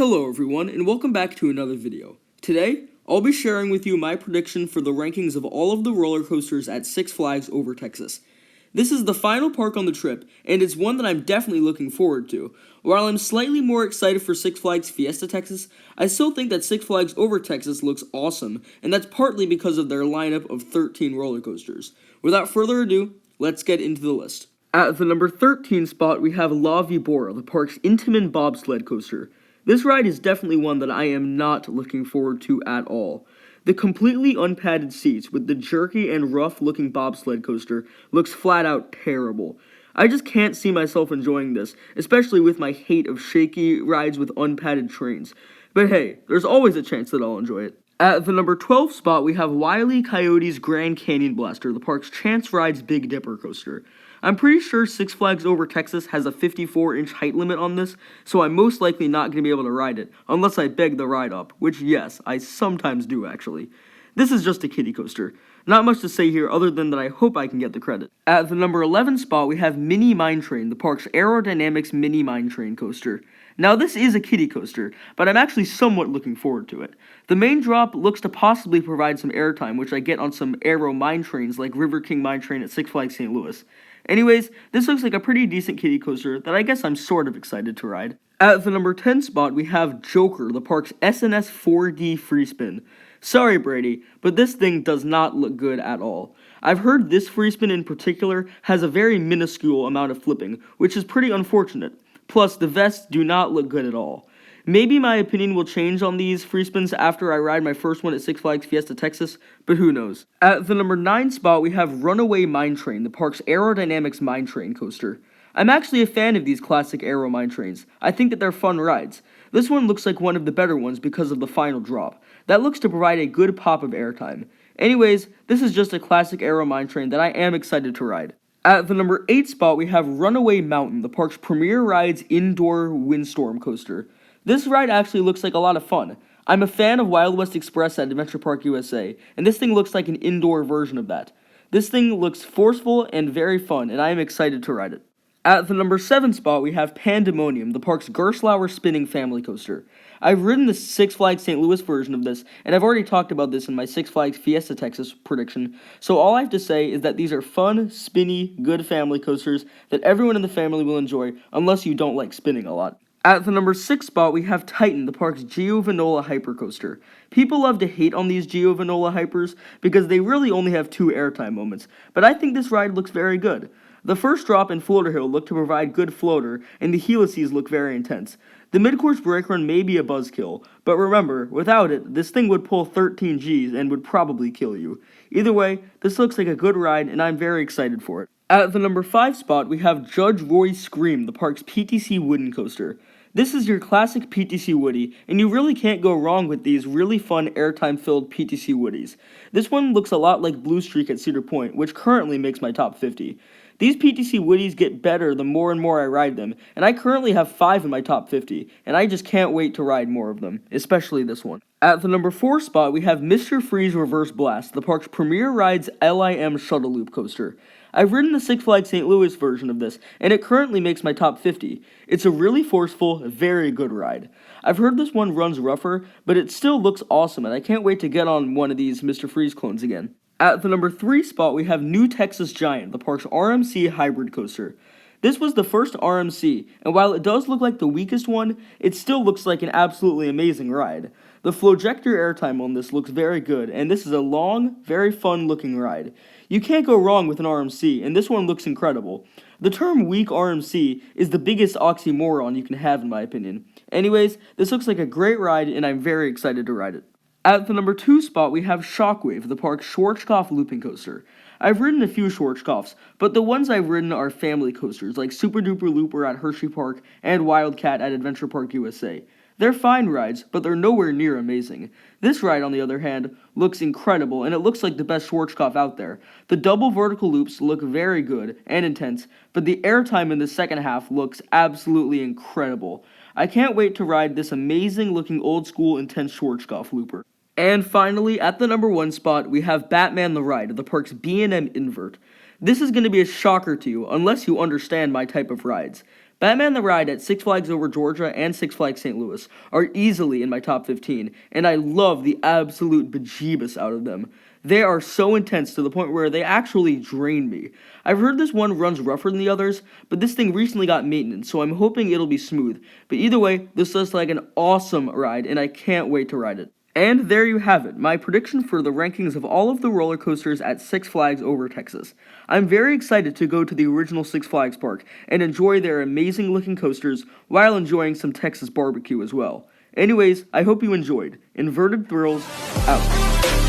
Hello everyone, and welcome back to another video. Today, I'll be sharing with you my prediction for the rankings of all of the roller coasters at Six Flags Over Texas. This is the final park on the trip, and it's one that I'm definitely looking forward to. While I'm slightly more excited for Six Flags Fiesta Texas, I still think that Six Flags Over Texas looks awesome, and that's partly because of their lineup of 13 roller coasters. Without further ado, let's get into the list. At the number 13 spot, we have La Vibora, the park's Intamin bobsled coaster. This ride is definitely one that I am not looking forward to at all. The completely unpadded seats with the jerky and rough looking bobsled coaster looks flat out terrible. I just can't see myself enjoying this, especially with my hate of shaky rides with unpadded trains. But hey, there's always a chance that I'll enjoy it. At the number 12 spot, we have Wile E. Coyote's Grand Canyon Blaster, the park's Chance Rides Big Dipper coaster. I'm pretty sure Six Flags Over Texas has a 54-inch height limit on this, so I'm most likely not going to be able to ride it, unless I beg the ride up, which yes, I sometimes do actually. This is just a kiddie coaster. Not much to say here other than that I hope I can get the credit. At the number 11 spot, we have Mini Mine Train, the park's Aerodynamics Mini Mine Train coaster. Now this is a kiddie coaster, but I'm actually somewhat looking forward to it. The main drop looks to possibly provide some airtime, which I get on some Aero mine trains like River King Mine Train at Six Flags St. Louis. Anyways, this looks like a pretty decent kiddie coaster that I guess I'm sort of excited to ride. At the number 10 spot, we have Joker, the park's SNS 4D free spin. Sorry, Brady, but this thing does not look good at all. I've heard this free spin in particular has a very minuscule amount of flipping, which is pretty unfortunate. Plus, the vests do not look good at all. Maybe my opinion will change on these free spins after I ride my first one at Six Flags Fiesta Texas, but who knows. At the number 9 spot, we have Runaway Mine Train, the park's Aerodynamics Mine Train coaster. I'm actually a fan of these classic Aero mine trains. I think that they're fun rides. This one looks like one of the better ones because of the final drop. That looks to provide a good pop of airtime. Anyways, this is just a classic Aero mine train that I am excited to ride. At the number 8 spot, we have Runaway Mountain, the park's Premier Rides Indoor Windstorm coaster. This ride actually looks like a lot of fun. I'm a fan of Wild West Express at Adventure Park USA, and this thing looks like an indoor version of that. This thing looks forceful and very fun, and I am excited to ride it. At the number 7 spot, we have Pandemonium, the park's Gerstlauer Spinning Family Coaster. I've ridden the Six Flags St. Louis version of this, and I've already talked about this in my Six Flags Fiesta Texas prediction, so all I have to say is that these are fun, spinny, good family coasters that everyone in the family will enjoy, unless you don't like spinning a lot. At the number 6 spot, we have Titan, the park's Geo Vanola Hypercoaster. People love to hate on these Geo Vanola Hypers because they really only have 2 airtime moments, but I think this ride looks very good. The first drop in Floater Hill looked to provide good floater, and the helices look very intense. The mid-course brake run may be a buzzkill, but remember, without it, this thing would pull 13 Gs and would probably kill you. Either way, this looks like a good ride, and I'm very excited for it. At the number 5 spot, we have Judge Roy Scream, the park's PTC Wooden Coaster. This is your classic PTC Woody, and you really can't go wrong with these really fun airtime-filled PTC Woodies. This one looks a lot like Blue Streak at Cedar Point, which currently makes my top 50. These PTC Woodies get better the more and more I ride them, and I currently have 5 in my top 50, and I just can't wait to ride more of them, especially this one. At the number 4 spot, we have Mr. Freeze Reverse Blast, the park's Premier Rides LIM Shuttle Loop Coaster. I've ridden the Six Flags St. Louis version of this, and it currently makes my top 50. It's a really forceful, very good ride. I've heard this one runs rougher, but it still looks awesome, and I can't wait to get on one of these Mr. Freeze clones again. At the number 3 spot, we have New Texas Giant, the park's RMC Hybrid Coaster. This was the first RMC, and while it does look like the weakest one, it still looks like an absolutely amazing ride. The Flowjector airtime on this looks very good, and this is a long, very fun looking ride. You can't go wrong with an RMC, and this one looks incredible. The term weak RMC is the biggest oxymoron you can have in my opinion. Anyways, this looks like a great ride, and I'm very excited to ride it. At the number 2 spot, we have Shockwave, the park's Schwarzkopf Looping Coaster. I've ridden a few Schwarzkopfs, but the ones I've ridden are family coasters, like Super Duper Looper at Hershey Park and Wildcat at Adventure Park USA. They're fine rides, but they're nowhere near amazing. This ride, on the other hand, looks incredible, and it looks like the best Schwarzkopf out there. The double vertical loops look very good and intense, but the airtime in the second half looks absolutely incredible. I can't wait to ride this amazing looking old school intense Schwarzkopf looper. And finally, at the number 1 spot, we have Batman the Ride, the park's B&M Invert. This is going to be a shocker to you, unless you understand my type of rides. Batman the Ride at Six Flags Over Georgia and Six Flags St. Louis are easily in my top 15, and I love the absolute bejeebus out of them. They are so intense to the point where they actually drain me. I've heard this one runs rougher than the others, but this thing recently got maintenance, so I'm hoping it'll be smooth. But either way, this looks like an awesome ride, and I can't wait to ride it. And there you have it, my prediction for the rankings of all of the roller coasters at Six Flags Over Texas. I'm very excited to go to the original Six Flags park and enjoy their amazing looking coasters while enjoying some Texas barbecue as well. Anyways, I hope you enjoyed. Inverted Thrills, out.